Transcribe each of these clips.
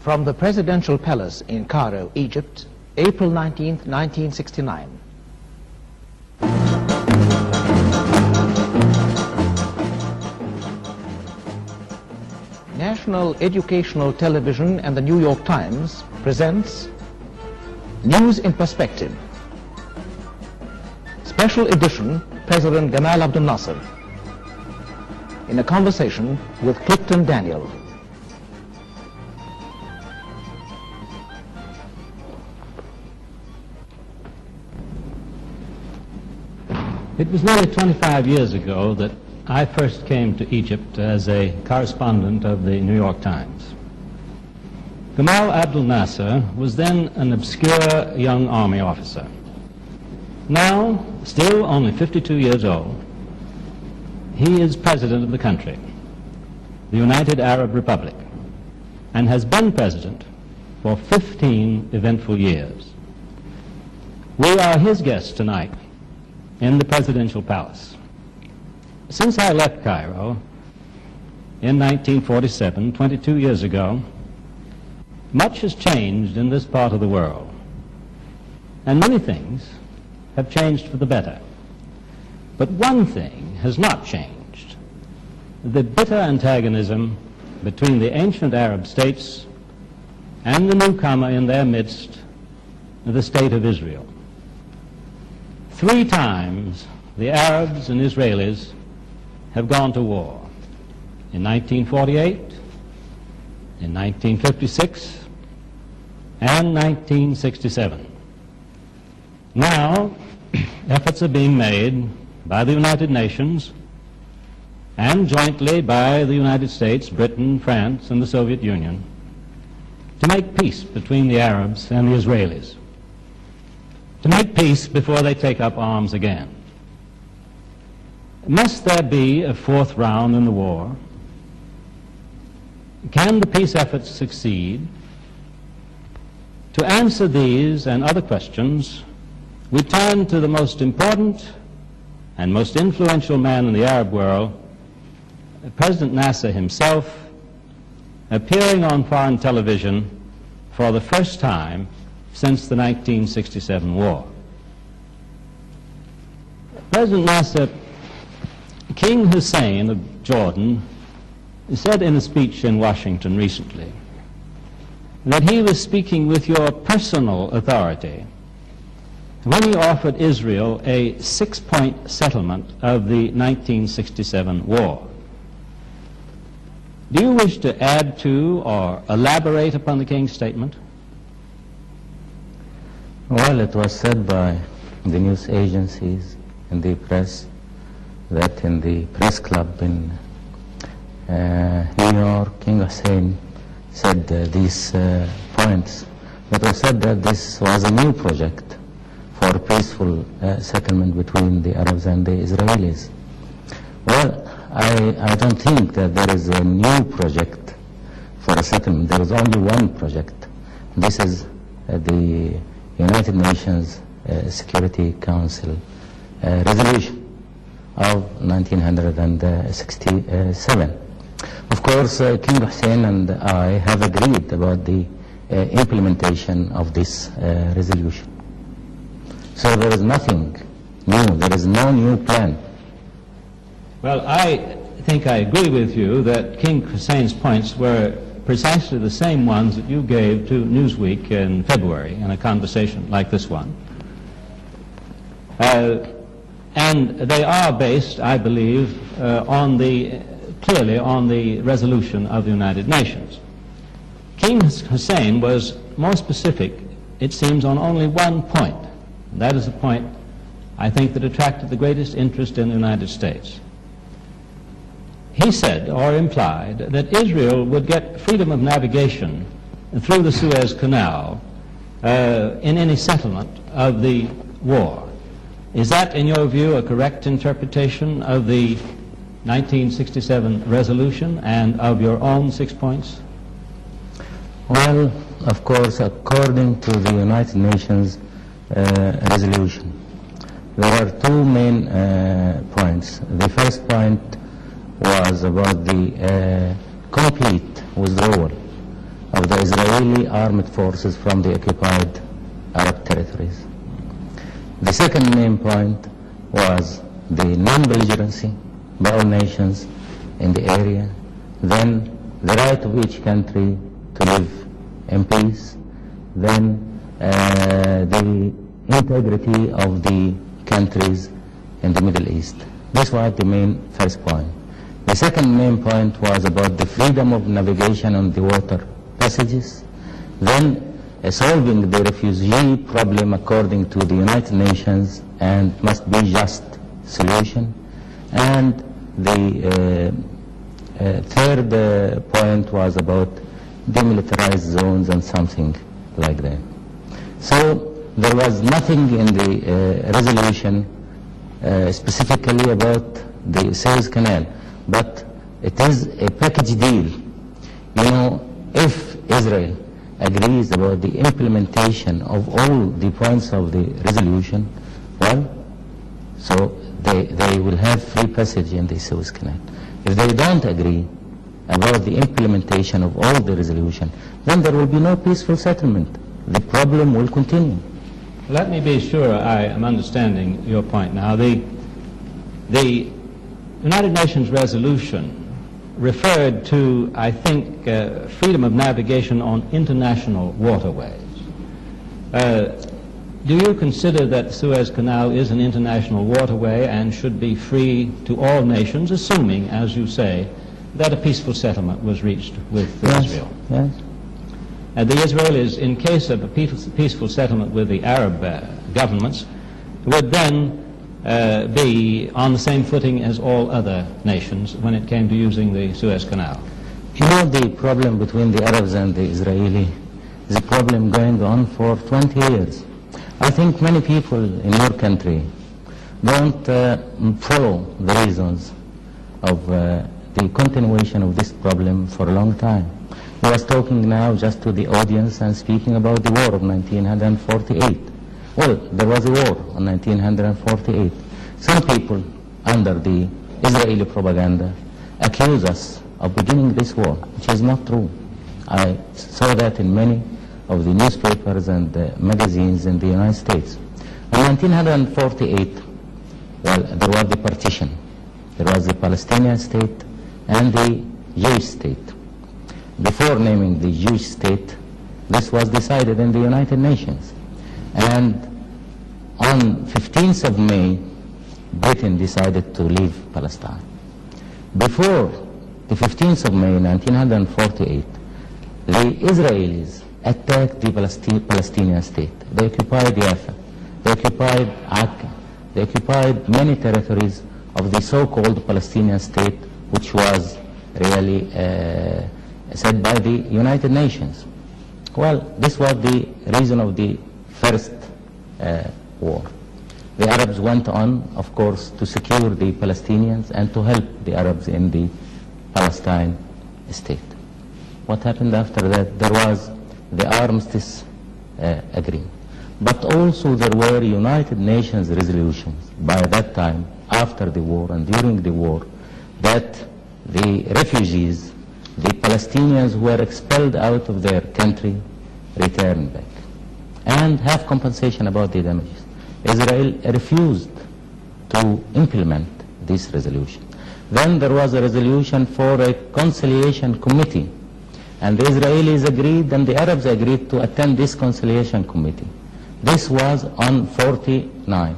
From the Presidential Palace in Cairo, Egypt, April 19, 1969. National Educational Television and the New York Times presents News in Perspective. Special edition, President Gamal Abdel Nasser, in a conversation with Clifton Daniel. It was nearly 25 years ago that I first came to Egypt as a correspondent of the New York Times. Gamal Abdel Nasser was then an obscure young army officer. Now, still only 52 years old, he is president of the country, the United Arab Republic, and has been president for 15 eventful years. We are his guests tonight in the presidential palace. Since I left Cairo in 1947, 22 years ago, much has changed in this part of the world, and many things have changed for the better. But one thing has not changed: the bitter antagonism between the ancient Arab states and the newcomer in their midst, the State of Israel. 3 times the Arabs and Israelis have gone to war: in 1948, in 1956, and 1967. Now, efforts are being made by the United Nations and jointly by the United States, Britain, France, and the Soviet Union to make peace between the Arabs and the Israelis, to make peace before they take up arms again. Must there be a 4th round in the war? Can the peace efforts succeed? To answer these and other questions, we turn to the most important and most influential man in the Arab world, President Nasser himself, appearing on foreign television for the first time since the 1967 war. President Nasser, King Hussein of Jordan said in a speech in Washington recently that he was speaking with your personal authority when he offered Israel a 6-point settlement of the 1967 war. Do you wish to add to or elaborate upon the King's statement? Well, it was said by the news agencies and the press that in the press club in New York, King Hussein said these points. It was said that this was a new project for peaceful settlement between the Arabs and the Israelis. Well, I don't think that there is a new project for a settlement. There is only one project. This is the United Nations Security Council resolution of 1967. Of course, King Hussein and I have agreed about the implementation of this resolution. So there is nothing new. There is no new plan. Well, I think I agree with you that King Hussein's points were precisely the same ones that you gave to Newsweek in February in a conversation like this one. And they are based, I believe, clearly on the resolution of the United Nations. King Hussein was more specific, it seems, on only one point. And that is the point, I think, that attracted the greatest interest in the United States. He said, or implied, that Israel would get freedom of navigation through the Suez Canal in any settlement of the war. Is that, in your view, a correct interpretation of the 1967 resolution and of your own 6 points? Well, of course, according to the United Nations resolution, there are 2 main points. The first point was about the complete withdrawal of the Israeli armed forces from the occupied Arab territories. The second main point was the non-belligerency by all nations in the area, then the right of each country to live in peace, then the integrity of the countries in the Middle East. This was the main first point. The second main point was about the freedom of navigation on the water passages, then solving the refugee problem according to the United Nations and must be just solution, and the third point was about demilitarized zones and something like that. So there was nothing in the resolution specifically about the Suez Canal, but it is a package deal. You know, if Israel agrees about the implementation of all the points of the resolution, well, so they will have free passage in the Suez Canal. If they don't agree about the implementation of all the resolution, then there will be no peaceful settlement. The problem will continue. Let me be sure I am understanding your point now. The United Nations resolution referred to, I think, freedom of navigation on international waterways. Do you consider that the Suez Canal is an international waterway and should be free to all nations, assuming, as you say, that a peaceful settlement was reached with Israel? Yes. The Israelis, in case of a peaceful settlement with the Arab governments, would then be on the same footing as all other nations when it came to using the Suez Canal. You know, the problem between the Arabs and the Israeli is a problem going on for 20 years. I think many people in your country don't follow the reasons of the continuation of this problem for a long time. I was talking now just to the audience and speaking about the war of 1948. Well, there was a war in 1948. Some people under the Israeli propaganda accuse us of beginning this war, which is not true. I saw that in many of the newspapers and magazines in the United States. In 1948, well, there was the partition. There was the Palestinian state and the Jewish state. Before naming the Jewish state, this was decided in the United Nations. And on 15th of May, Britain decided to leave Palestine. Before the 15th of May, 1948, the Israelis attacked the Palestinian state. They occupied Jaffa. They occupied Akka. They occupied many territories of the so-called Palestinian state, which was really said by the United Nations. Well, this was the reason of the first war. The Arabs went on, of course, to secure the Palestinians and to help the Arabs in the Palestine state. What happened after that? There was the armistice agreement. But also there were United Nations resolutions by that time, after the war and during the war, that the refugees, the Palestinians who were expelled out of their country, return back and have compensation about the damages. Israel refused to implement this resolution. Then there was a resolution for a conciliation committee, and the Israelis agreed and the Arabs agreed to attend this conciliation committee. This was on 49.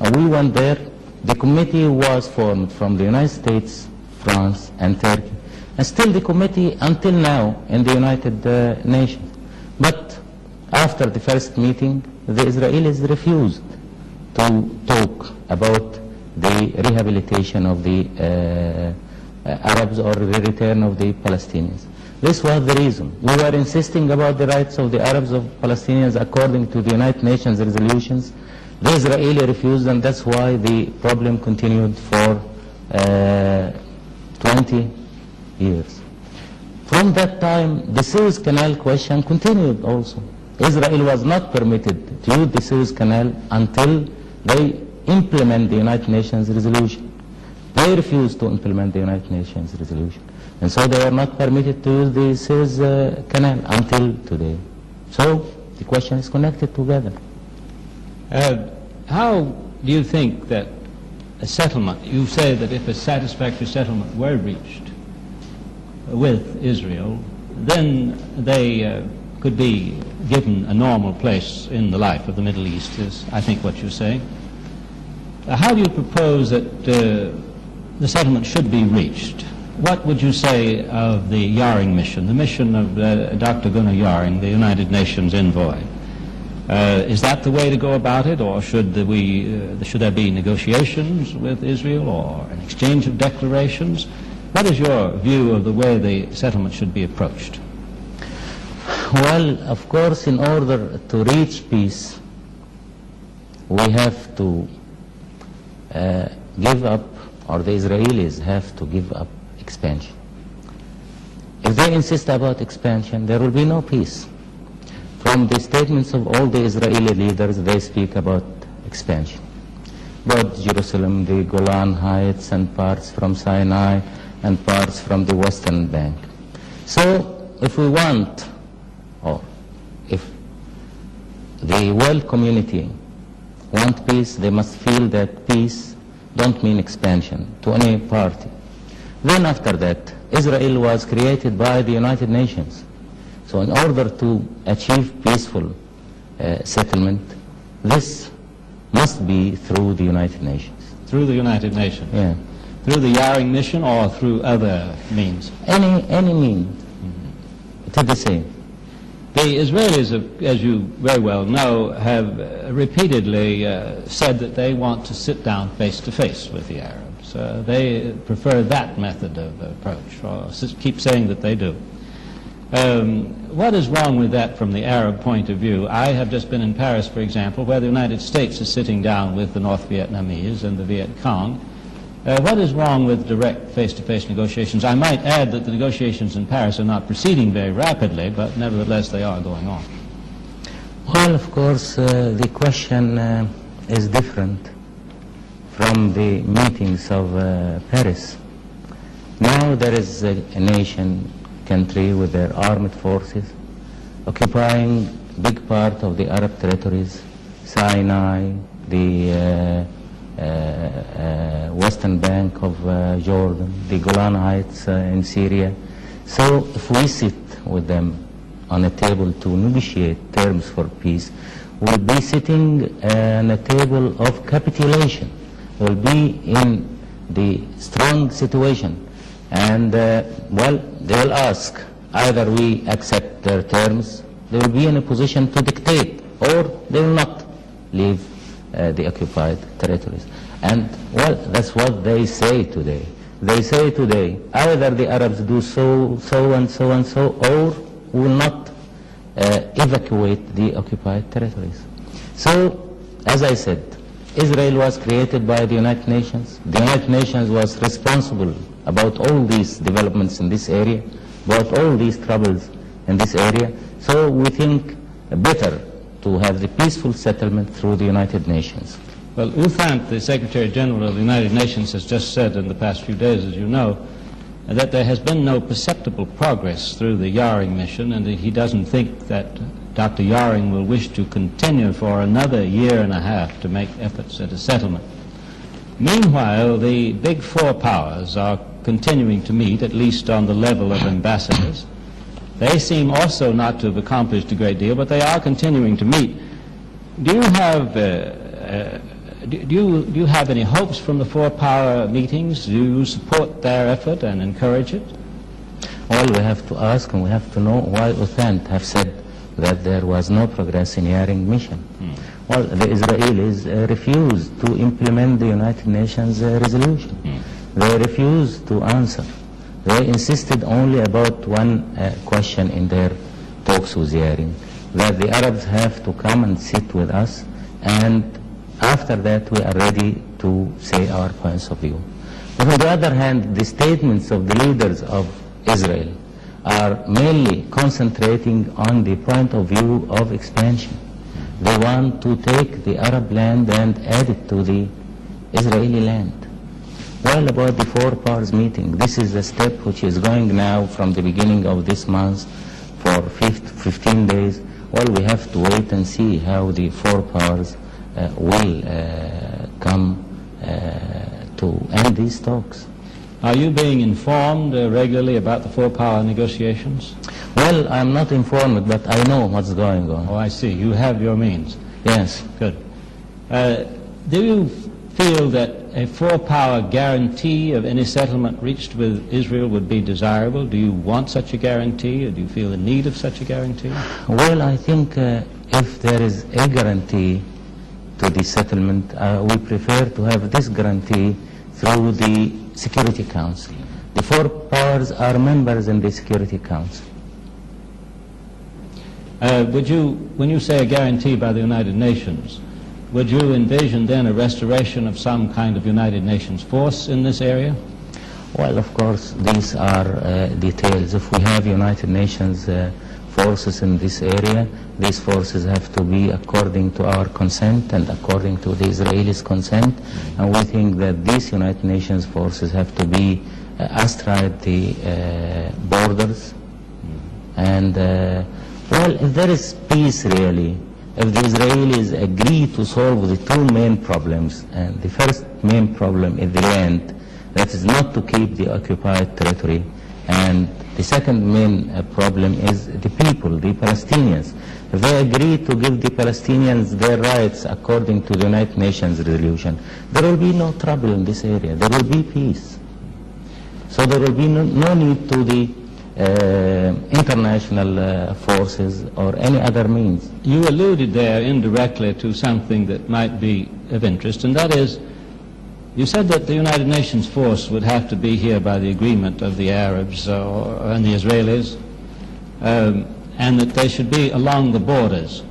And we went there. The committee was formed from the United States, France, and Turkey. And still the committee until now in the United Nations. But after the first meeting, the Israelis refused to talk about the rehabilitation of the Arabs or the return of the Palestinians. This was the reason. We were insisting about the rights of the Arabs of Palestinians according to the United Nations resolutions. The Israeli refused, and that's why the problem continued for 20 years. From that time, the Suez Canal question continued also. Israel was not permitted to use the Suez Canal until they implement the United Nations resolution. They refused to implement the United Nations resolution. And so they are not permitted to use the Suez Canal until today. So the question is connected together. How do you think that a settlement, you say that if a satisfactory settlement were reached with Israel, then they could be given a normal place in the life of the Middle East, is I think what you're saying. How do you propose that the settlement should be reached? What would you say of the Yaring mission, the mission of Dr. Gunnar Yaring, the United Nations envoy? Is that the way to go about it, or should there be negotiations with Israel or an exchange of declarations? What is your view of the way the settlement should be approached? Well, of course, in order to reach peace, we have to give up, or the Israelis have to give up expansion. If they insist about expansion, there will be no peace. From the statements of all the Israeli leaders, they speak about expansion. Both Jerusalem, the Golan Heights, and parts from Sinai, and parts from the Western Bank. So if we want, or if the world community want peace, they must feel that peace don't mean expansion to any party. Then after that, Israel was created by the United Nations. So in order to achieve peaceful settlement, this must be through the United Nations. Through the United Nations? Yeah. Through the Yaring mission or through other means? Any means. It's the same. The Israelis, as you very well know, have repeatedly said that they want to sit down face to face with the Arabs. They prefer that method of approach, or keep saying that they do. What is wrong with that from the Arab point of view? I have just been in Paris, for example, where the United States is sitting down with the North Vietnamese and the Viet Cong. What is wrong with direct face-to-face negotiations? I might add that the negotiations in Paris are not proceeding very rapidly, but nevertheless they are going on. Well, of course, the question is different from the meetings of Paris. Now there is a nation, country with their armed forces occupying big part of the Arab territories, Sinai, the Western Bank of Jordan, the Golan Heights in Syria. So if we sit with them on a table to negotiate terms for peace, we'll be sitting on a table of capitulation. We'll be in the strong situation. And, well, they will ask, either we accept their terms, they will be in a position to dictate, or they will not leave the occupied territories. And, well, that's what they say today. They say today, either the Arabs do so and so and so, or will not evacuate the occupied territories. So, as I said, Israel was created by the United Nations. The United Nations was responsible about all these developments in this area, about all these troubles in this area. So we think better to have the peaceful settlement through the United Nations. Well, U Thant, the Secretary General of the United Nations, has just said in the past few days, as you know, that there has been no perceptible progress through the Yaring mission, and he doesn't think that Dr. Yaring will wish to continue for another year and a half to make efforts at a settlement. Meanwhile, the big four powers are continuing to meet, at least on the level of ambassadors. They seem also not to have accomplished a great deal, but they are continuing to meet. Do you have do you have any hopes from the four-power meetings? Do you support their effort and encourage it? Well, we have to ask and we have to know why U Thant have said that there was no progress in Yaring mission. Well, the Israelis refused to implement the United Nations resolution. They refused to answer. They insisted only about one question in their talks with Yaring, that the Arabs have to come and sit with us, and after that we are ready to say our points of view. But on the other hand, the statements of the leaders of Israel are mainly concentrating on the point of view of expansion. They want to take the Arab land and add it to the Israeli land. Well, about the four powers meeting, this is a step which is going now from the beginning of this month for 15 days. Well, we have to wait and see how the four powers will come to end these talks. Are you being informed regularly about the four-power negotiations? Well, I'm not informed, but I know what's going on. Oh, I see. You have your means. Yes. Good. Do you feel that a four-power guarantee of any settlement reached with Israel would be desirable? Do you want such a guarantee, or do you feel the need of such a guarantee? Well, I think if there is a guarantee to the settlement, we prefer to have this guarantee through the Security Council. The four powers are members in the Security Council. Would you, when you say a guarantee by the United Nations, would you envision then a restoration of some kind of United Nations force in this area? Well, of course, these are details. If we have United Nations forces in this area, these forces have to be according to our consent and according to the Israelis' consent. And we think that these United Nations forces have to be astride the borders. And, well, if there is peace really, if the Israelis agree to solve the two main problems, and the first main problem is the land, that is not to keep the occupied territory, and the second main problem is the people, the Palestinians. If they agree to give the Palestinians their rights according to the United Nations resolution, there will be no trouble in this area. There will be peace. So there will be no need to the international forces or any other means. You alluded there indirectly to something that might be of interest, and that is, you said that the United Nations force would have to be here by the agreement of the Arabs and the Israelis, and that they should be along the borders.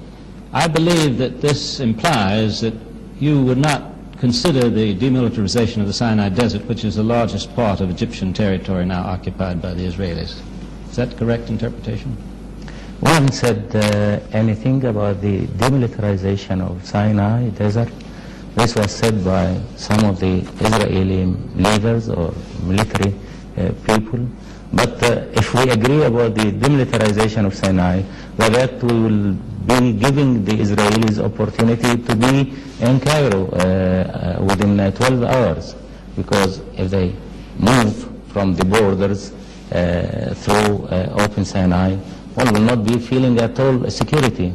I believe that this implies that you would not consider the demilitarization of the Sinai Desert, which is the largest part of Egyptian territory now occupied by the Israelis. Is that correct interpretation? We haven't said anything about the demilitarization of Sinai Desert. This was said by some of the Israeli leaders or military people. But if we agree about the demilitarization of Sinai, well, that we will be giving the Israelis opportunity to be in Cairo within 12 hours. Because if they move from the borders through open Sinai, one will not be feeling at all security.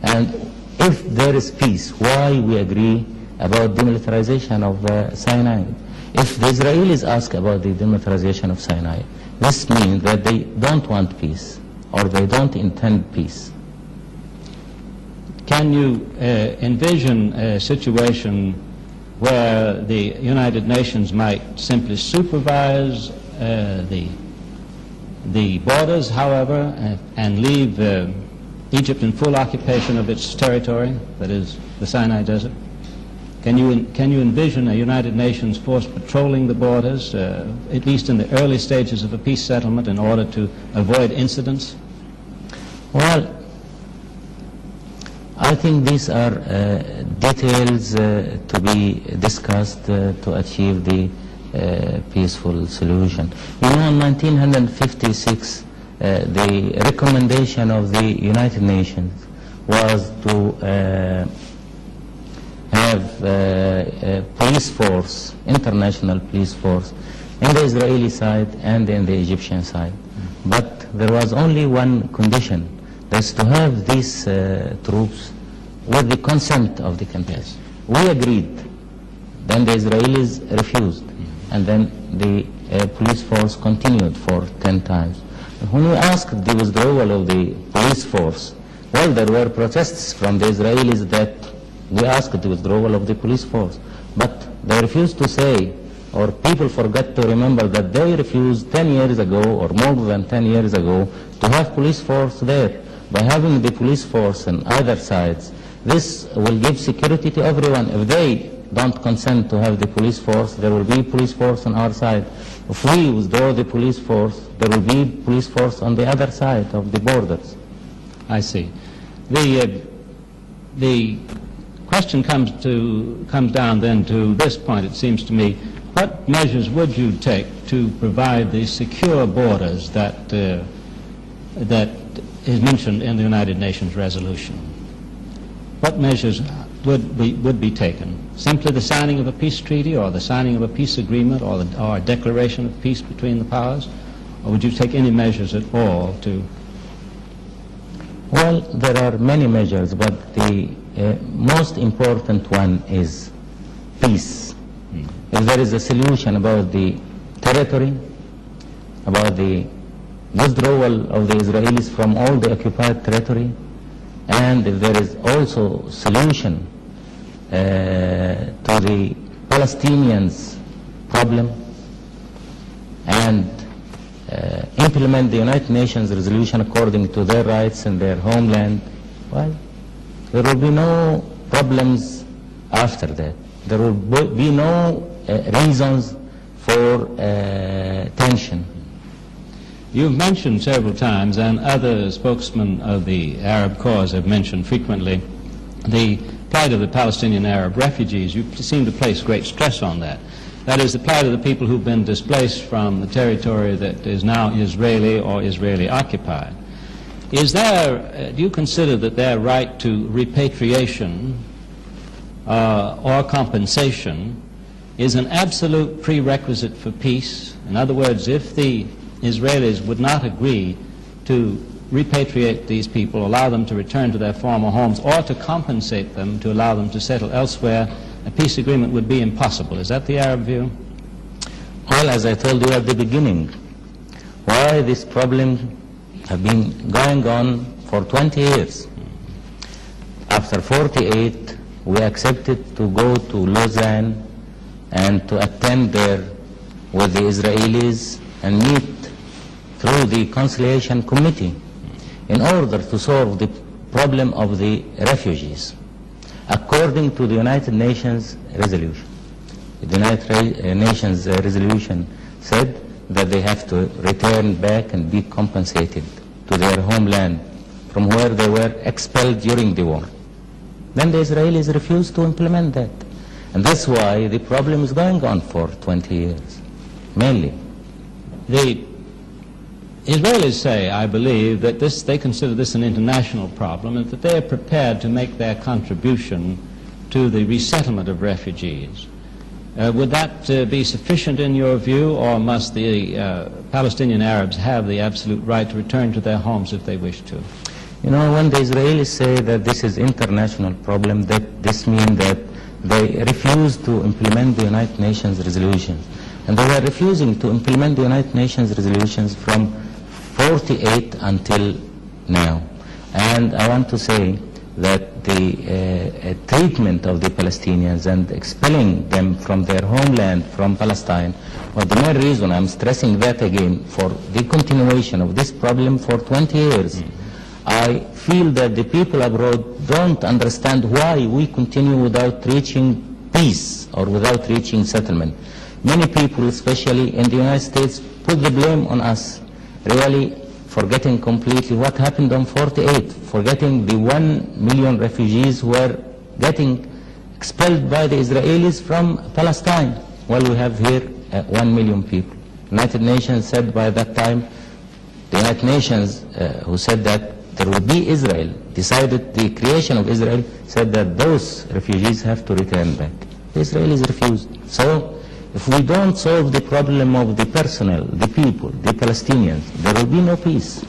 And if there is peace, why we agree about demilitarization of Sinai? If the Israelis ask about the demilitarization of Sinai, this means that they don't want peace or they don't intend peace. Can you envision a situation where the United Nations might simply supervise the borders, however, and leave Egypt in full occupation of its territory, that is the Sinai Desert? Can you envision a United Nations force patrolling the borders, at least in the early stages of a peace settlement, in order to avoid incidents? Well, I think these are details to be discussed to achieve the peaceful solution. You know, in 1956, the recommendation of the United Nations was to have a police force, international police force, in the Israeli side and in the Egyptian side. But there was only one condition, that's to have these troops with the consent of the countries. We agreed, then the Israelis refused, and then the police force continued for 10 times. When we asked the withdrawal of the police force, well, there were protests from the Israelis that we asked the withdrawal of the police force, but they refused to say, or people forgot to remember that they refused 10 years ago, or more than 10 years ago, to have police force there. By having the police force on either sides, this will give security to everyone. If they don't consent to have the police force, there will be police force on our side. If we withdraw the police force, there will be police force on the other side of the borders. I see. The question comes down then to this point, it seems to me. what measures would you take to provide the secure borders that is mentioned in the United Nations resolution? What measures would be taken? Simply the signing of a peace treaty, or the signing of a peace agreement, or a declaration of peace between the powers? Or would you take any measures at all to... Well, there are many measures, but the most important one is peace. If there is a solution about the territory, about the withdrawal of the Israelis from all the occupied territory, and if there is also solution to the Palestinians' problem, and implement the United Nations resolution according to their rights and their homeland, well, there will be no problems after that. There will be no reasons for tension. You've mentioned several times, and other spokesmen of the Arab cause have mentioned frequently, the plight of the Palestinian Arab refugees. You seem to place great stress on that. That is, the plight of the people who've been displaced from the territory that is now Israeli or Israeli occupied. Is there, do you consider that their right to repatriation or compensation is an absolute prerequisite for peace? In other words, if the Israelis would not agree to repatriate these people, allow them to return to their former homes, or to compensate them to allow them to settle elsewhere, a peace agreement would be impossible. Is that the Arab view? Well, as I told you at the beginning, why this problem have been going on for 20 years. After 48, we accepted to go to Lausanne and to attend there with the Israelis and meet through the conciliation committee in order to solve the problem of the refugees according to the United Nations resolution. The United Nations resolution said that they have to return back and be compensated to their homeland from where they were expelled during the war. Then the Israelis refused to implement that. And that's why the problem is going on for 20 years, mainly. The Israelis say, I believe, that they consider this an international problem and that they are prepared to make their contribution to the resettlement of refugees. Would that be sufficient in your view, or must the Palestinian Arabs have the absolute right to return to their homes if they wish to? You know, when the Israelis say that this is international problem, that this means that they refuse to implement the United Nations resolutions. And they were refusing to implement the United Nations resolutions from 48 until now. And I want to say that the treatment of the Palestinians and expelling them from their homeland, from Palestine, was the main reason, I'm stressing that again, for the continuation of this problem for 20 years. I feel that the people abroad don't understand why we continue without reaching peace or without reaching settlement. Many people, especially in the United States, put the blame on us, really forgetting completely what happened on 48, forgetting the 1 million refugees who were getting expelled by the Israelis from Palestine, while we have here 1 million people. United Nations said by that time, the United Nations who said that there will be Israel, decided the creation of Israel, said that those refugees have to return back. The Israelis refused. So if we don't solve the problem of the personnel, the people, the Palestinians, there will be no peace.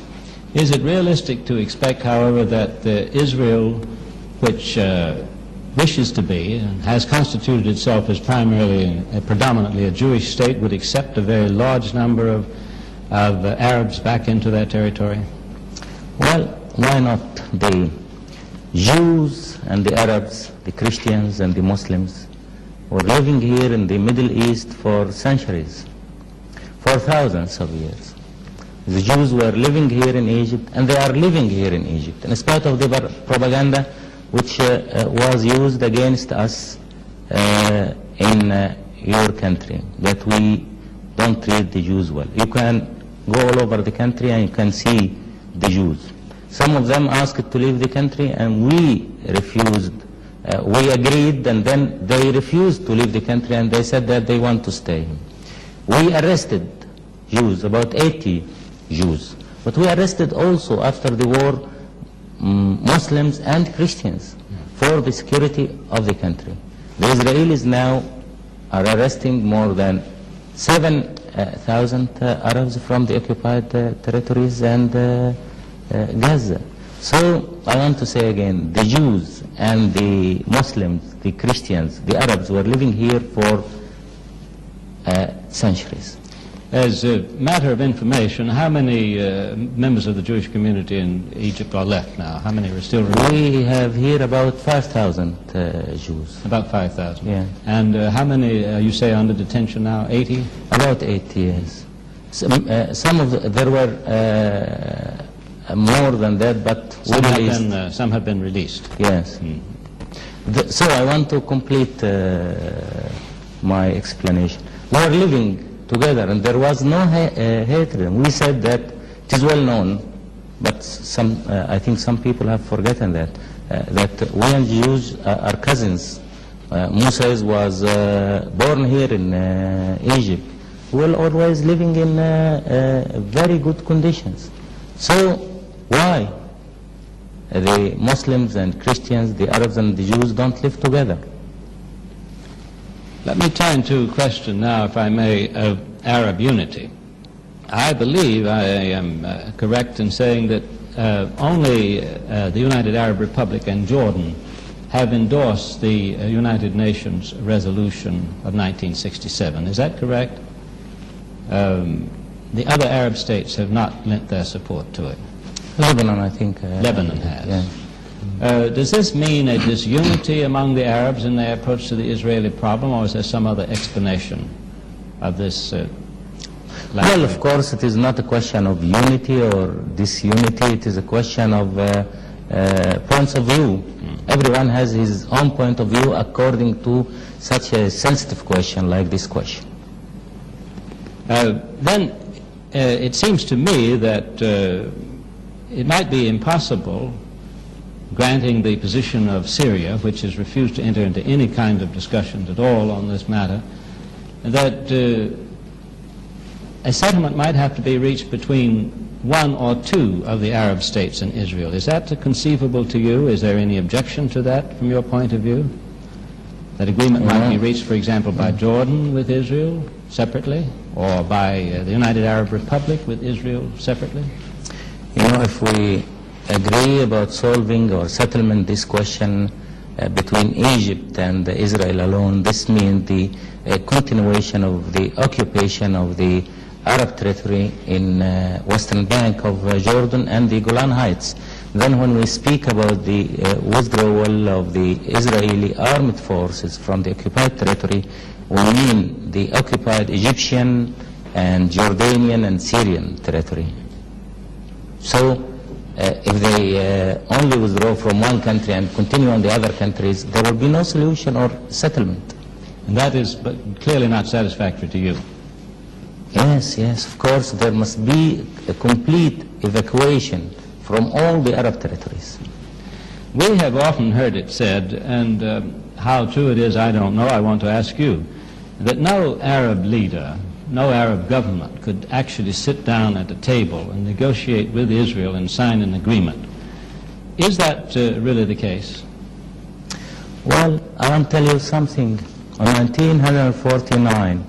Is it realistic to expect, however, that Israel, which wishes to be and has constituted itself as predominantly a Jewish state, would accept a very large number of Arabs back into their territory? Well, why not? The Jews and the Arabs, the Christians and the Muslims, were living here in the Middle East for centuries, for thousands of years. The Jews were living here in Egypt, and they are living here in Egypt, in spite of the propaganda which was used against us in your country, that we don't treat the Jews well. You can go all over the country and you can see the Jews. Some of them asked to leave the country, and we refused we agreed, and then they refused to leave the country, and they said that they want to stay. We arrested Jews, about 80 Jews, but we arrested also after the war Muslims and Christians for the security of the country. The Israelis now are arresting more than 7,000 Arabs from the occupied territories and Gaza. So I want to say again, the Jews and the Muslims, the Christians, the Arabs were living here for centuries. As a matter of information, how many members of the Jewish community in Egypt are left now? How many are still remaining? We have here about 5,000 Jews. About 5,000? Yeah. And how many, you say, under detention now? 80? About 80, yes. There were more than that, but some have been released. Yes. So I want to complete my explanation. We are living together, and there was no hatred. We said that it is well known, but I think some people have forgotten that we and Jews are cousins. Moses was born here in Egypt. We were always living in very good conditions. So why the Muslims and Christians, the Arabs and the Jews don't live together? Let me turn to a question now, if I may, of Arab unity. I believe I am correct in saying that only the United Arab Republic and Jordan have endorsed the United Nations resolution of 1967. Is that correct? The other Arab states have not lent their support to it. Lebanon, I think. Lebanon has. Yeah. Does this mean a disunity among the Arabs in their approach to the Israeli problem, or is there some other explanation of this? Well, of course, it is not a question of unity or disunity. It is a question of points of view. Everyone has his own point of view according to such a sensitive question like this question. Then it seems to me that it might be impossible, granting the position of Syria, which has refused to enter into any kind of discussions at all on this matter, that a settlement might have to be reached between one or two of the Arab states in Israel. Is that conceivable to you? Is there any objection to that from your point of view? That agreement might be reached, for example, by Jordan with Israel separately, or by the United Arab Republic with Israel separately? You know, if we agree about solving or settlement this question between Egypt and Israel alone, this means the continuation of the occupation of the Arab territory in western bank of Jordan and the Golan Heights. Then when we speak about the withdrawal of the Israeli armed forces from the occupied territory, we mean the occupied Egyptian and Jordanian and Syrian territory. So if they only withdraw from one country and continue on the other countries, there will be no solution or settlement. And that is clearly not satisfactory to you. Yes, yes, of course, there must be a complete evacuation from all the Arab territories. We have often heard it said, and how true it is I don't know, I want to ask you, that no Arab leader, no Arab government could actually sit down at a table and negotiate with Israel and sign an agreement. Is that really the case? Well, I want to tell you something. On 1949,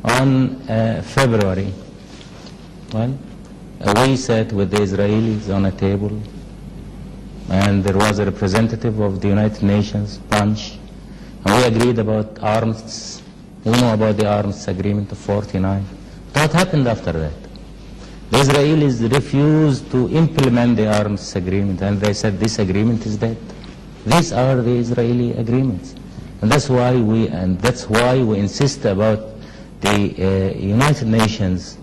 on February, well, we sat with the Israelis on a table, and there was a representative of the United Nations, Punch, and we agreed about arms. We know about the arms agreement of 49. What happened after that? The Israelis refused to implement the arms agreement, and they said this agreement is dead. These are the Israeli agreements, and that's why we insist about the United Nations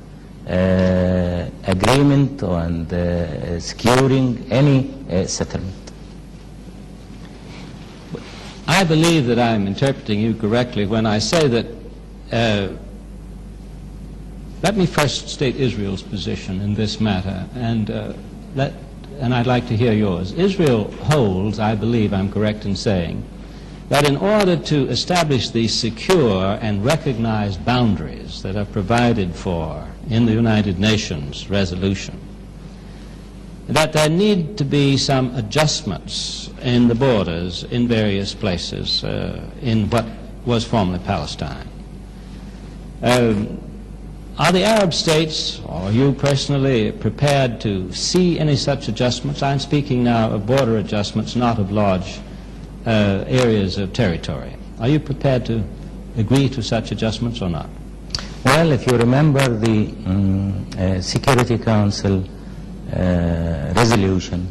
agreement on securing any settlement. I believe that I'm interpreting you correctly when I say that, let me first state Israel's position in this matter, and let and I'd like to hear yours. Israel holds, I believe I'm correct in saying, that in order to establish the secure and recognized boundaries that are provided for in the United Nations resolution, that there need to be some adjustments in the borders in various places in what was formerly Palestine. Are the Arab states, or you personally, prepared to see any such adjustments? I'm speaking now of border adjustments, not of large areas of territory. Are you prepared to agree to such adjustments or not? Well, if you remember the Security Council resolution,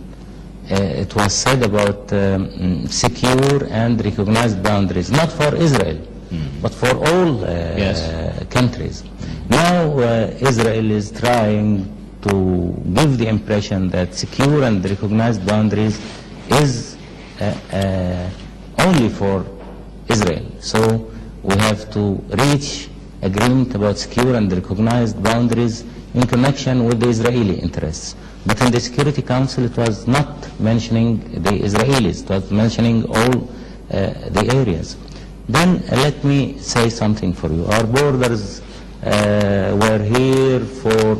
it was said about secure and recognized boundaries, not for Israel, but for all countries. Now Israel is trying to give the impression that secure and recognized boundaries is only for Israel. So we have to reach agreement about secure and recognized boundaries in connection with the Israeli interests. But in the Security Council it was not mentioning the Israelis, it was mentioning all the areas. Then let me say something for you. Our borders were here for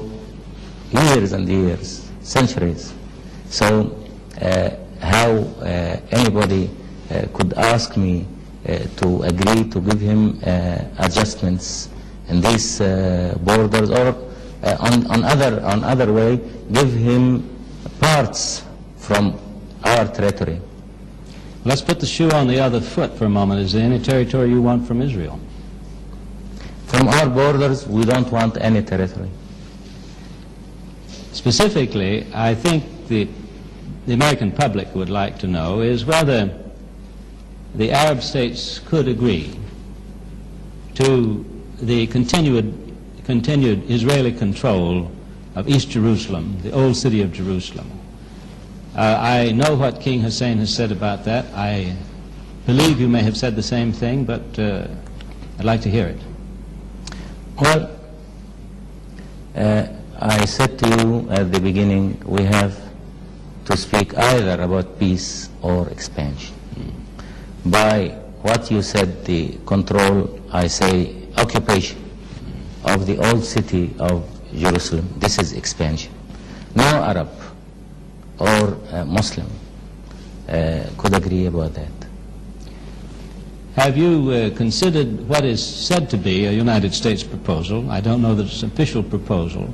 years and years, centuries. So how anybody could ask me to agree to give him adjustments in these borders, or on other way, give him parts from our territory. Let's put the shoe on the other foot for a moment. Is there any territory you want from Israel? From our borders, we don't want any territory. Specifically, I think the American public would like to know is whether the Arab states could agree to the continued Israeli control of East Jerusalem, the old city of Jerusalem. I know what King Hussein has said about that. I believe you may have said the same thing, but I'd like to hear it. Well, I said to you at the beginning, we have to speak either about peace or expansion. By what you said, the control, I say occupation of the old city of Jerusalem. This is expansion. No Arab or Muslim could agree about that. Have you considered what is said to be a United States proposal? I don't know that it's an official proposal,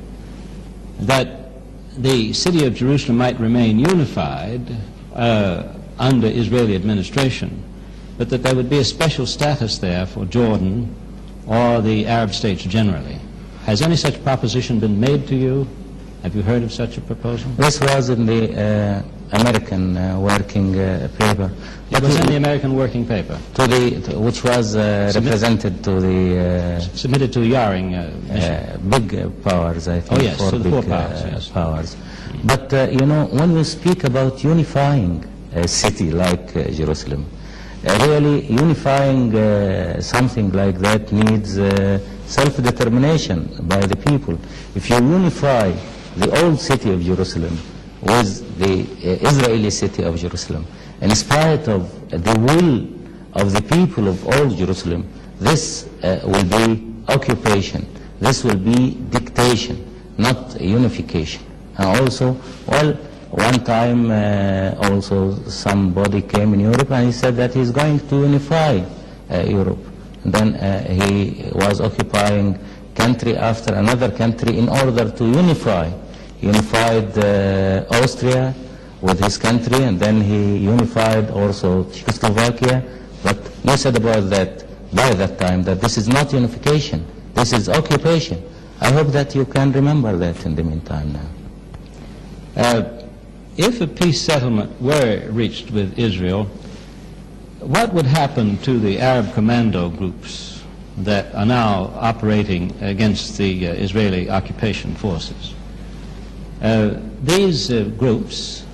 that the city of Jerusalem might remain unified under Israeli administration, but that there would be a special status there for Jordan or the Arab states generally. Has any such proposition been made to you? Have you heard of such a proposal? This was in the American working paper. It was in the American working paper? Which was represented to the... submitted to the Yaring mission. Big powers, I think. Oh yes, for to the big, four powers, yes. powers. But, you know, when you speak about unifying a city like Jerusalem, really unifying something like that needs self-determination by the people. If you unify the old city of Jerusalem with the Israeli city of Jerusalem, in spite of the will of the people of old Jerusalem, this will be occupation, this will be dictation, not unification. And also, well, one time also somebody came in Europe and he said that he's going to unify Europe. And then he was occupying country after another country in order to unify. He unified Austria with his country, and then he unified also Czechoslovakia. But you said about that by that time that this is not unification, this is occupation. I hope that you can remember that in the meantime now. If a peace settlement were reached with Israel, what would happen to the Arab commando groups that are now operating against the Israeli occupation forces? These groups,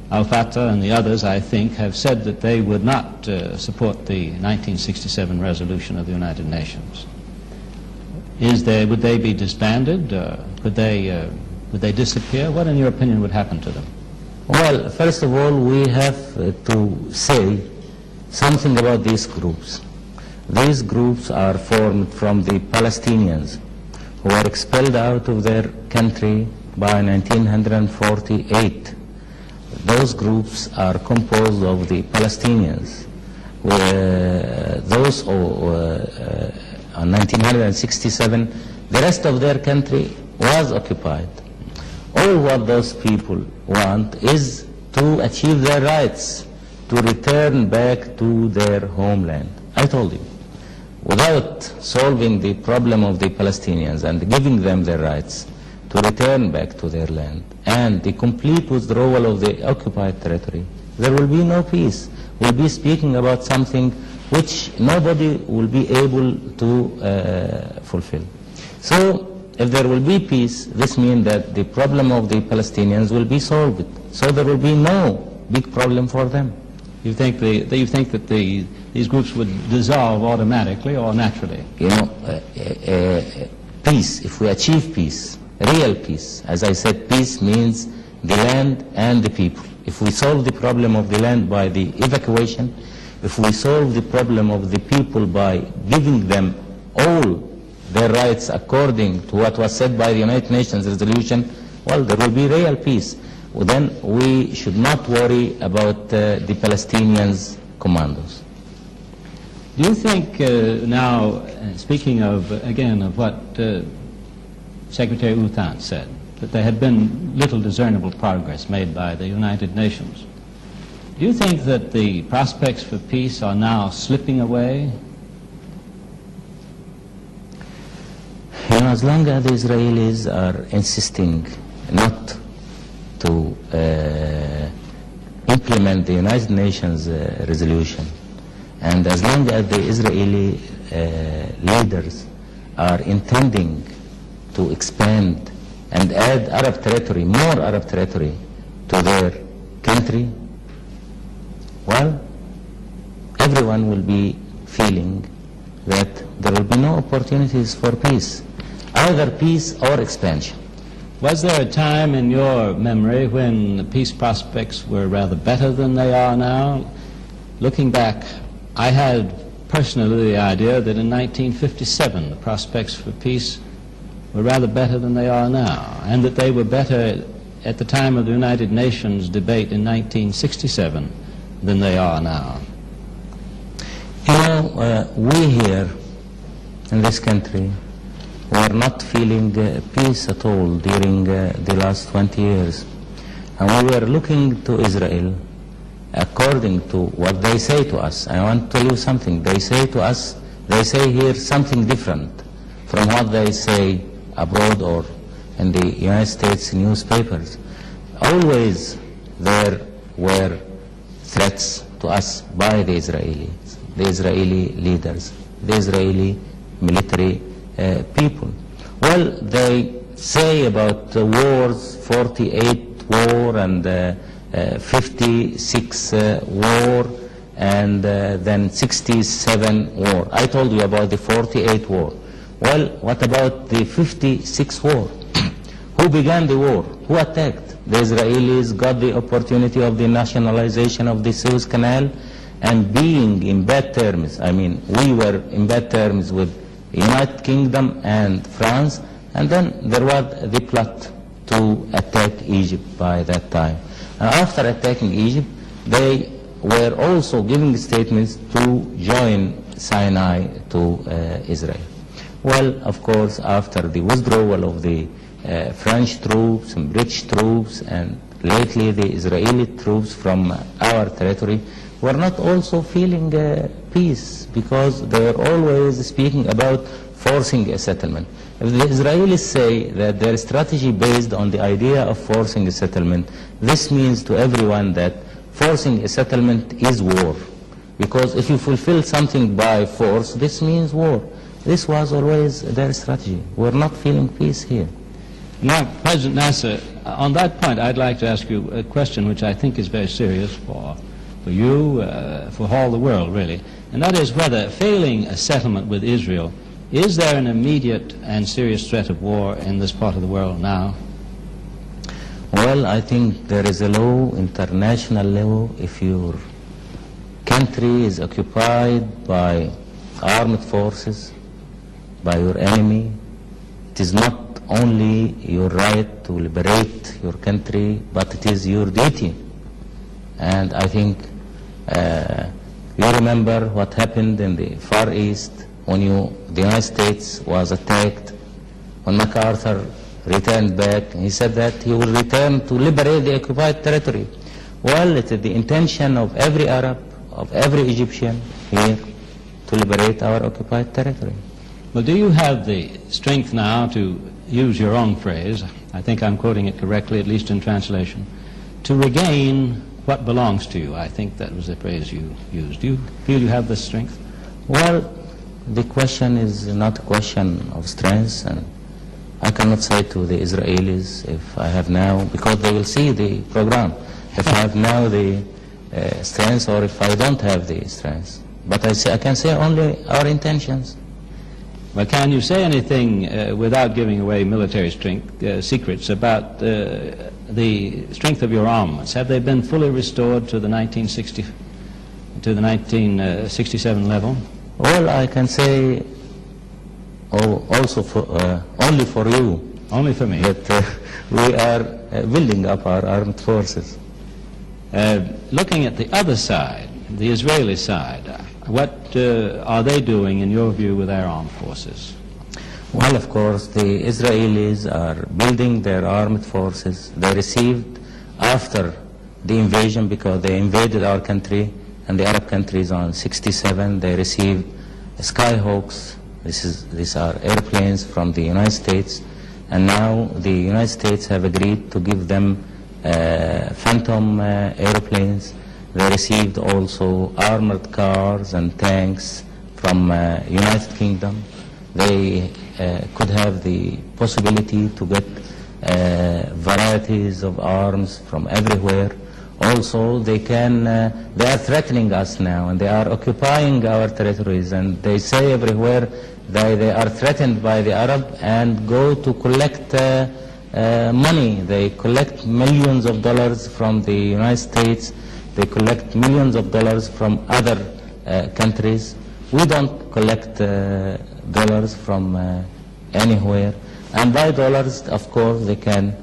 Al-Fatah and the others, I think, have said that they would not support the 1967 resolution of the United Nations. Would they be disbanded? Would they disappear? What, in your opinion, would happen to them? Well, first of all, we have to say something about these groups. These groups are formed from the Palestinians who were expelled out of their country by 1948. Those groups are composed of the Palestinians. Those in 1967, the rest of their country was occupied. All what those people want is to achieve their rights, to return back to their homeland. I told you, without solving the problem of the Palestinians and giving them their rights to return back to their land and the complete withdrawal of the occupied territory, there will be no peace. We'll be speaking about something which nobody will be able to fulfill. So if there will be peace, this means that the problem of the Palestinians will be solved. So there will be no big problem for them. You think that these groups would dissolve automatically or naturally? You know, peace, if we achieve peace, real peace, as I said, peace means the land and the people. If we solve the problem of the land by the evacuation, if we solve the problem of the people by giving them all their rights according to what was said by the United Nations resolution, well, there will be real peace. Well, then we should not worry about the Palestinians' commandos. Do you think now, speaking of, again, of what Secretary Uthman said, that there had been little discernible progress made by the United Nations, do you think that the prospects for peace are now slipping away? You know, as long as the Israelis are insisting not to implement the United Nations resolution, and as long as the Israeli leaders are intending to expand and add Arab territory, more Arab territory to their country, well, everyone will be feeling that there will be no opportunities for peace, either peace or expansion. Was there a time in your memory when the peace prospects were rather better than they are now? Looking back, I had personally the idea that in 1957 the prospects for peace were rather better than they are now, and that they were better at the time of the United Nations debate in 1967 than they are now. You know, we here in this country were not feeling peace at all during the last 20 years. And we were looking to Israel according to what they say to us. I want to tell you something. They say to us, they say here something different from what they say abroad or in the United States newspapers. Always there were threats to us by the Israelis, the Israeli leaders, the Israeli military people. Well, they say about wars, 48 war and 56 war and then 67 war. I told you about the 48 war. Well, what about the 56 war? Who began the war? Who attacked? The Israelis got the opportunity of the nationalization of the Suez Canal, and being in bad terms, I mean, we were in bad terms with the United Kingdom and France, and then there was the plot to attack Egypt by that time. And after attacking Egypt, they were also giving statements to join Sinai to Israel. Well, of course, after the withdrawal of the French troops and British troops and lately the Israeli troops from our territory, were not also feeling peace, because they were always speaking about forcing a settlement. If the Israelis say that their strategy based on the idea of forcing a settlement, this means to everyone that forcing a settlement is war. Because if you fulfill something by force, this means war. This was always their strategy. We're not feeling peace here. Now, President Nasser, on that point, I'd like to ask you a question which I think is very serious for you, for all the world, really. And that is whether, failing a settlement with Israel, is there an immediate and serious threat of war in this part of the world now? Well, I think there is a law, international law, if your country is occupied by armed forces, by your enemy, it is not only your right to liberate your country, but it is your duty. And I think you remember what happened in the Far East when the United States was attacked, when MacArthur returned back. He said that he will return to liberate the occupied territory. Well, it is the intention of every Arab, of every Egyptian here to liberate our occupied territory. Well, do you have the strength now, to use your own phrase, I think I'm quoting it correctly, at least in translation, to regain what belongs to you? I think that was the phrase you used. Do you feel you have the strength? Well, the question is not a question of strength, and I cannot say to the Israelis if I have now, because they will see the program, if I have now the strength or if I don't have the strength. But I can say only our intentions. Well, can you say anything without giving away military strength, secrets about the strength of your armaments? Have they been fully restored to the 1967 level? Well, I can say also only for you. Only for me. That we are building up our armed forces. Looking at the other side, the Israeli side, what are they doing, in your view, with their armed forces? Well, of course, the Israelis are building their armed forces. They received, after the invasion, because they invaded our country and the Arab countries on 1967, they received Skyhawks. These are airplanes from the United States, and now the United States have agreed to give them Phantom airplanes. They received also armored cars and tanks from United Kingdom. They could have the possibility to get varieties of arms from everywhere. Also, they are threatening us now, and they are occupying our territories, and they say everywhere that they are threatened by the Arab and go to collect money. They collect millions of dollars from the United States. They collect millions of dollars from other countries. We don't collect dollars from anywhere. And by dollars, of course, they can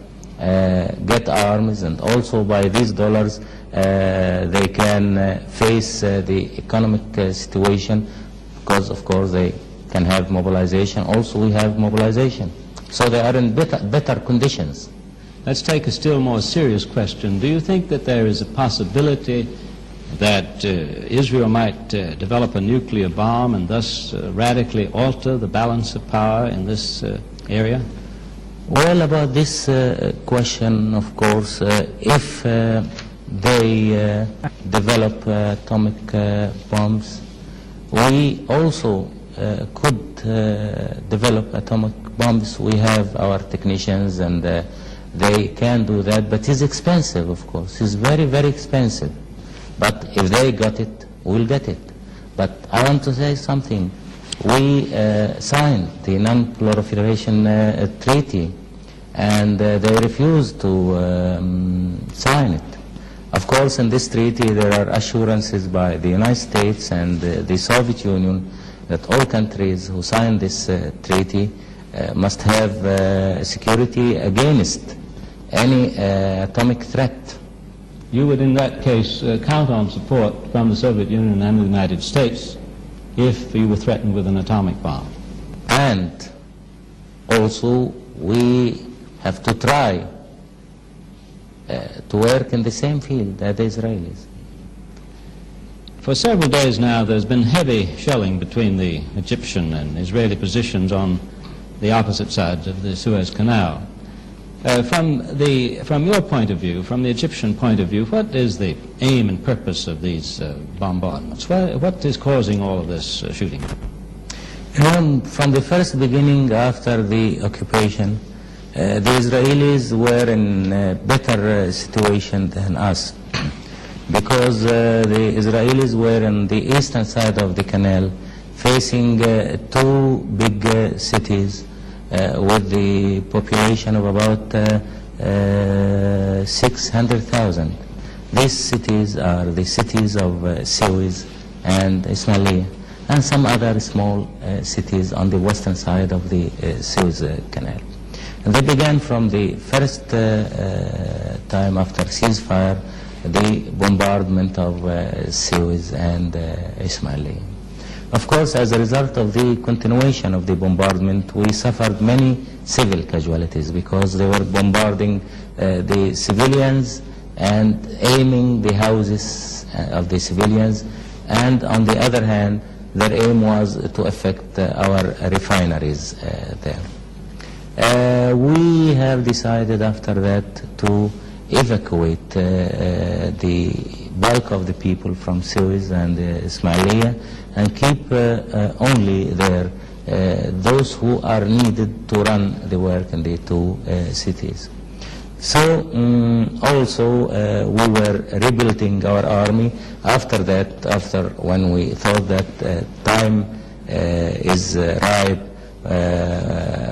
get arms, and also by these dollars they can face the economic situation, because, of course, they can have mobilization. Also, we have mobilization. So they are in better conditions. Let's take a still more serious question. Do you think that there is a possibility that Israel might develop a nuclear bomb and thus radically alter the balance of power in this area? Well, about this question, of course, if they develop atomic bombs, we also could develop atomic bombs. We have our technicians, and they can do that, but it's expensive, of course. It's very, very expensive. But if they got it, we'll get it. But I want to say something. We signed the non-proliferation treaty, and they refused to sign it. Of course, in this treaty there are assurances by the United States and the Soviet Union that all countries who sign this treaty must have security against any atomic threat. You would, in that case, count on support from the Soviet Union and the United States if you were threatened with an atomic bomb. And also, we have to try to work in the same field as the Israelis. For several days now, there's been heavy shelling between the Egyptian and Israeli positions on the opposite sides of the Suez Canal. From your point of view, from the Egyptian point of view, what is the aim and purpose of these bombardments? What is causing all of this shooting? From the first beginning after the occupation, the Israelis were in a better situation than us, because the Israelis were on the eastern side of the canal, facing two big cities with the population of about 600,000. These cities are the cities of Suez and Ismailia, and some other small cities on the western side of the Suez Canal. And they began from the first time after ceasefire, the bombardment of Suez and Ismailia. Of course, as a result of the continuation of the bombardment, we suffered many civil casualties because they were bombarding the civilians and aiming the houses of the civilians, and on the other hand, their aim was to affect our refineries there. We have decided after that to evacuate the bulk of the people from Suez and Ismailia and keep only there those who are needed to run the work in the two cities. So also we were rebuilding our army after that, after when we thought that time is ripe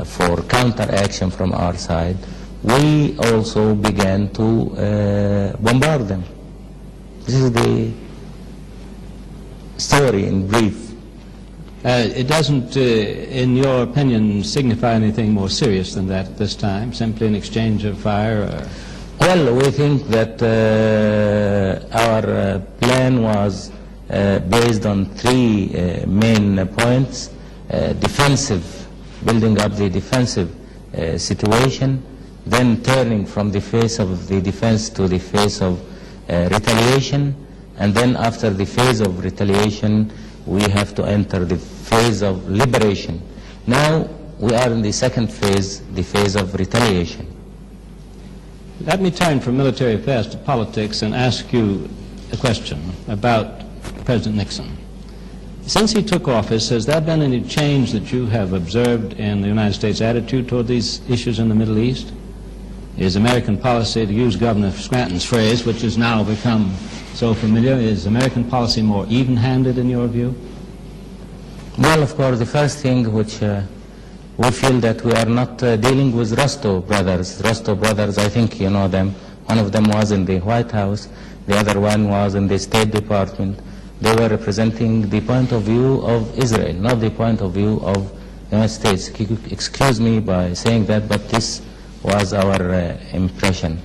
for counteraction from our side, we also began to bombard them. This is the story in brief. It doesn't, in your opinion, signify anything more serious than that at this time, simply an exchange of fire? Well, we think that our plan was based on three main points: defensive, building up the defensive situation, then turning from the phase of the defense to the phase of retaliation, and then after the phase of retaliation we have to enter the phase of liberation. Now we are in the second phase, the phase of retaliation. Let me turn from military affairs to politics and ask you a question about President Nixon. Since he took office, has there been any change that you have observed in the United States' attitude toward these issues in the Middle East? Is American policy, to use Governor Scranton's phrase, which has now become so familiar, is American policy more even-handed in your view? Well, of course, the first thing which we feel that we are not dealing with Rostov brothers. Rostov brothers, I think you know them. One of them was in the White House, the other one was in the State Department. They were representing the point of view of Israel, not the point of view of the United States. Excuse me by saying that, but this was our impression.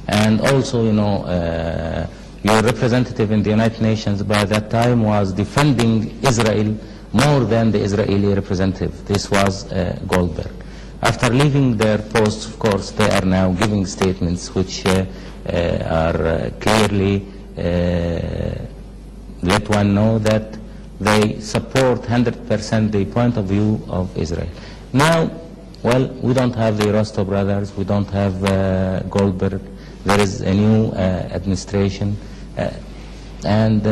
And also, you know, your representative in the United Nations by that time was defending Israel more than the Israeli representative. This was Goldberg. After leaving their posts, of course, they are now giving statements which are clearly let one know that they support 100% the point of view of Israel. Now, well, we don't have the Rostov brothers, we don't have Goldberg. There is a new administration and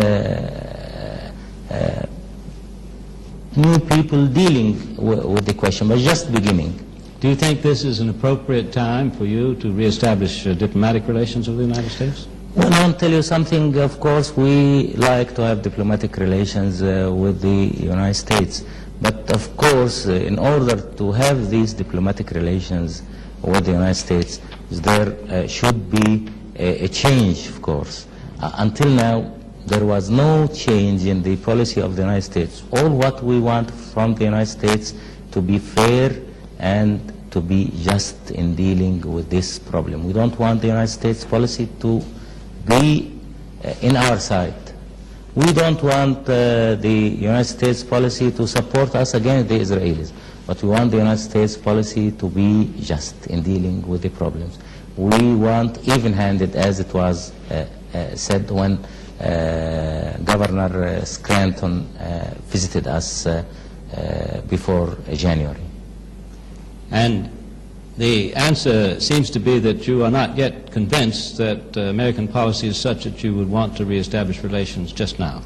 new people dealing with the question, but just beginning. Do you think this is an appropriate time for you to reestablish diplomatic relations with the United States? Well, I want to tell you something. Of course, we like to have diplomatic relations with the United States. But of course, in order to have these diplomatic relations with the United States, there should be a change, of course. Until now, there was no change in the policy of the United States. All what we want from the United States to be fair and to be just in dealing with this problem. We don't want the United States policy to be in our side. We don't want the United States policy to support us against the Israelis, but we want the United States policy to be just in dealing with the problems. We want even-handed, as it was said when Governor Scranton visited us before January. And the answer seems to be that you are not yet convinced that American policy is such that you would want to reestablish relations just now.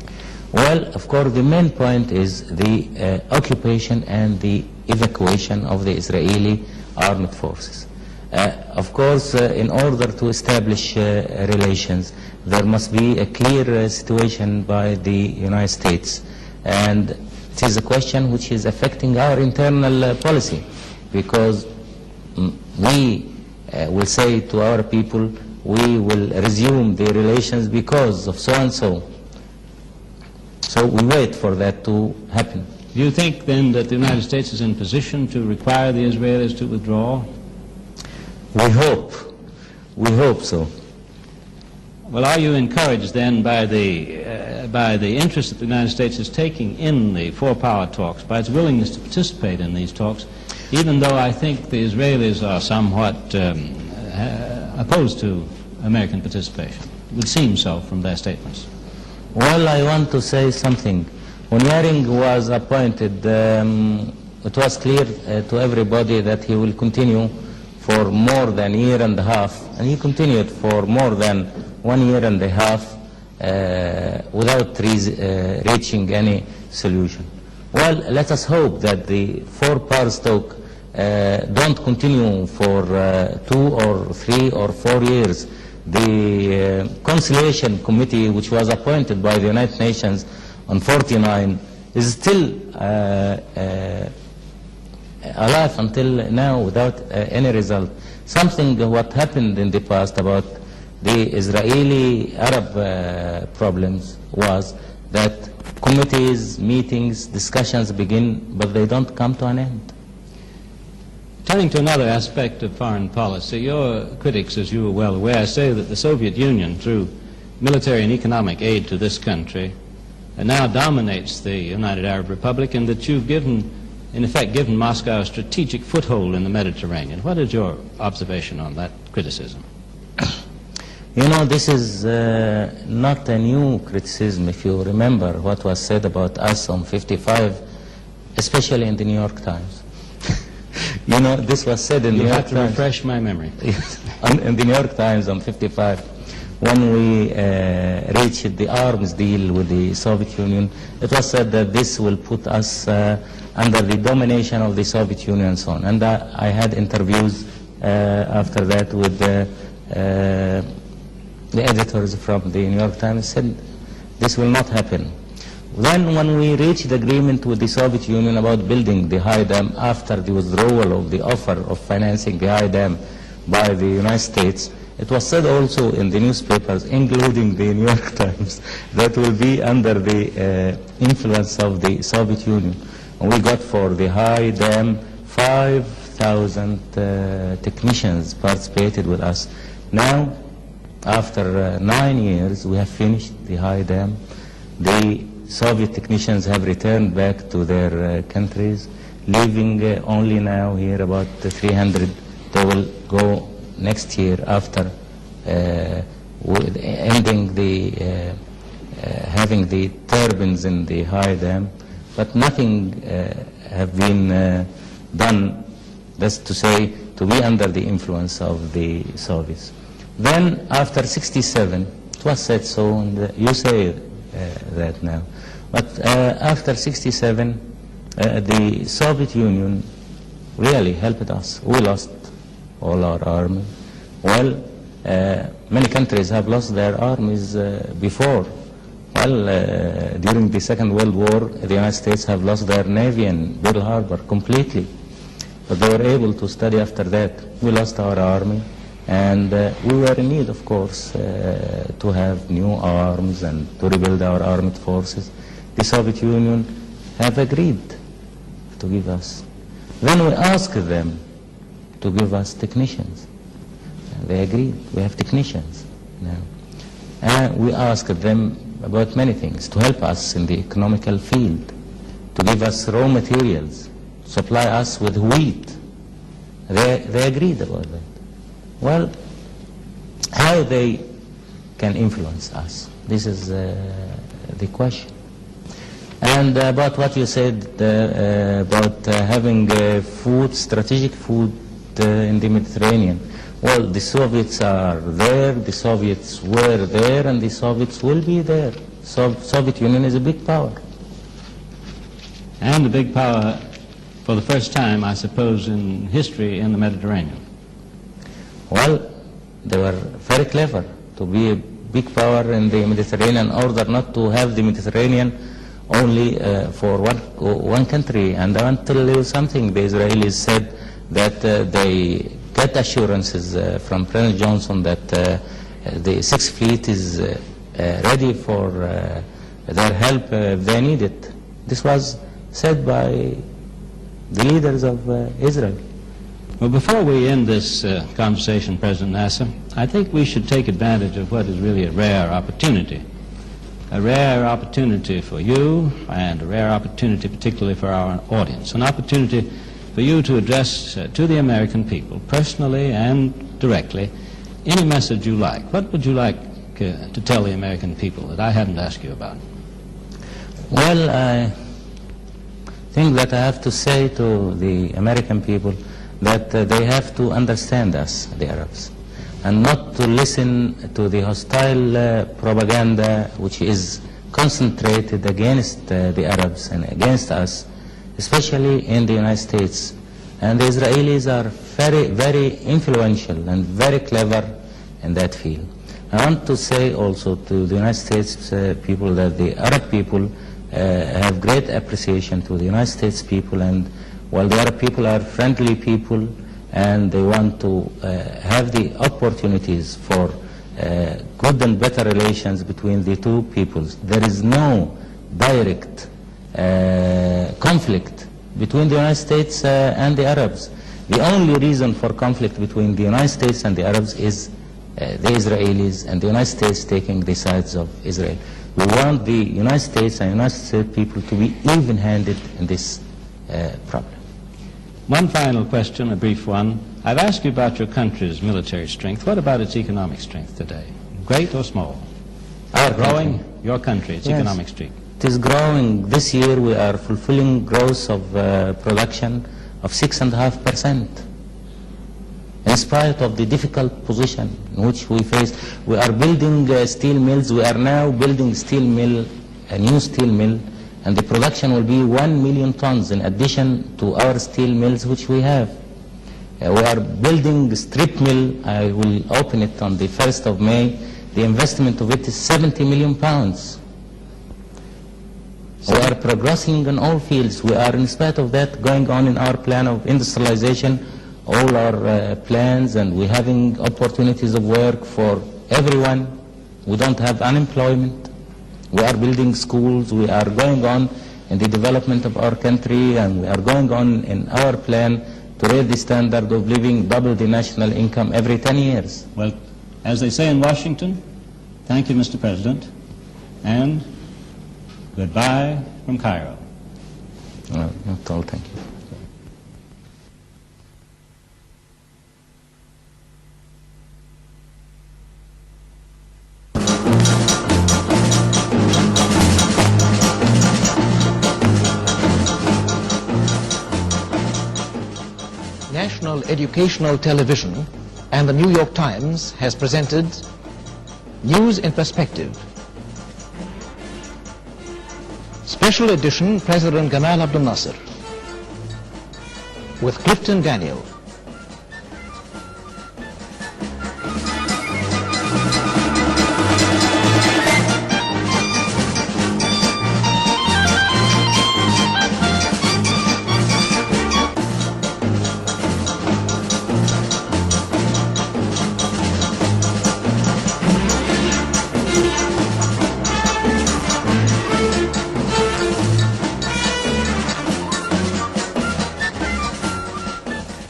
Well, of course, the main point is the occupation and the evacuation of the Israeli armed forces. Of course, in order to establish relations, there must be a clear situation by the United States. And it is a question which is affecting our internal policy, because we will say to our people, we will resume the relations because of so and so. So we wait for that to happen. Do you think then that the United States is in position to require the Israelis to withdraw? We hope so. Well, are you encouraged then by the interest that the United States is taking in the four-power talks, by its willingness to participate in these talks, even though I think the Israelis are somewhat opposed to American participation? It would seem so from their statements. Well, I want to say something. When Yaring was appointed, it was clear to everybody that he will continue for more than a year and a half, and he continued for more than 1 year and a half without reaching any solution. Well, let us hope that the four-power talk don't continue for 2 or 3 or 4 years. The Conciliation Committee, which was appointed by the United Nations on 49, is still alive until now without any result. Something what happened in the past about the Israeli-Arab problems was that committees, meetings, discussions begin, but they don't come to an end. Turning to another aspect of foreign policy, your critics, as you are well aware, say that the Soviet Union, through military and economic aid to this country, now dominates the United Arab Republic, and that you've in effect given Moscow a strategic foothold in the Mediterranean. What is your observation on that criticism? You know, this is not a new criticism. If you remember what was said about us on 55, especially in the New York Times. You know, this was said in the New York Times. You have to refresh my memory. In the New York Times on 55, when we reached the arms deal with the Soviet Union, it was said that this will put us under the domination of the Soviet Union and so on. And I had interviews after that with the editors from the New York Times said this will not happen. Then when we reached agreement with the Soviet Union about building the high dam after the withdrawal of the offer of financing the high dam by the United States, it was said also in the newspapers, including the New York Times, that will be under the influence of the Soviet Union. And we got for the high dam 5,000 technicians participated with us. Now, after 9 years, we have finished the high dam. The Soviet technicians have returned back to their countries, leaving only now here about 300. They will go next year after ending the having the turbines in the high dam, but nothing have been done. That's to say, to be under the influence of the Soviets. Then after 67, it was said so, and you say that now. But after 67, the Soviet Union really helped us. We lost all our army. Well, many countries have lost their armies before. Well, during the Second World War, the United States have lost their navy in Pearl Harbor completely. But they were able to study after that. We lost our army, and we were in need, of course, to have new arms and to rebuild our armed forces. The Soviet Union have agreed to give us. Then we asked them to give us technicians. They agreed. We have technicians now. And we asked them about many things, to help us in the economical field, to give us raw materials, supply us with wheat. They agreed about that. Well, how they can influence us? This is the question. And about what you said about having food, strategic food in the Mediterranean. Well, the Soviets are there, the Soviets were there, and the Soviets will be there. Soviet Union is a big power. And a big power for the first time, I suppose, in history in the Mediterranean. Well, they were very clever to be a big power in the Mediterranean in order not to have the Mediterranean only for one country. And I want to tell you something. The Israelis said that they get assurances from President Johnson that the Sixth Fleet is ready for their help if they need it. This was said by the leaders of Israel. Well, before we end this conversation, President Nasser, I think we should take advantage of what is really a rare opportunity for you and a rare opportunity particularly for our audience, an opportunity for you to address to the American people, personally and directly, any message you like. What would you like to tell the American people that I haven't asked you about? Well, I think that I have to say to the American people that they have to understand us, the Arabs, and not to listen to the hostile propaganda which is concentrated against the Arabs and against us, especially in the United States. And the Israelis are very, very influential and very clever in that field. I want to say also to the United States people that the Arab people have great appreciation to the United States people, and while the Arab people are friendly people and they want to have the opportunities for good and better relations between the two peoples, there is no direct conflict between the United States and the Arabs. The only reason for conflict between the United States and the Arabs is the Israelis and the United States taking the sides of Israel. We want the United States and United States people to be even-handed in this problem. One final question, a brief one. I've asked you about your country's military strength. What about its economic strength today? Great or small? Our Growing? country. Your country, its Yes. economic strength. It is growing. This year we are fulfilling growth of production of 6.5%. In spite of the difficult position in which we face, we are building steel mills. We are now building steel mill, a new steel mill, and the production will be 1 million tons in addition to our steel mills which we have. We are building a strip mill. I will open it on the 1st of May. The investment of it is 70 million pounds. We are progressing in all fields. We are, in spite of that, going on in our plan of industrialization, all our plans, and we're having opportunities of work for everyone. We don't have unemployment. We are building schools. We are going on in the development of our country, and we are going on in our plan to raise the standard of living, double the national income every 10 years. Well, as they say in Washington, thank you, Mr. President, and goodbye from Cairo. Not all, thank you. National Educational Television and the New York Times has presented News in Perspective. Special edition President Gamal Abdel Nasser with Clifton Daniel.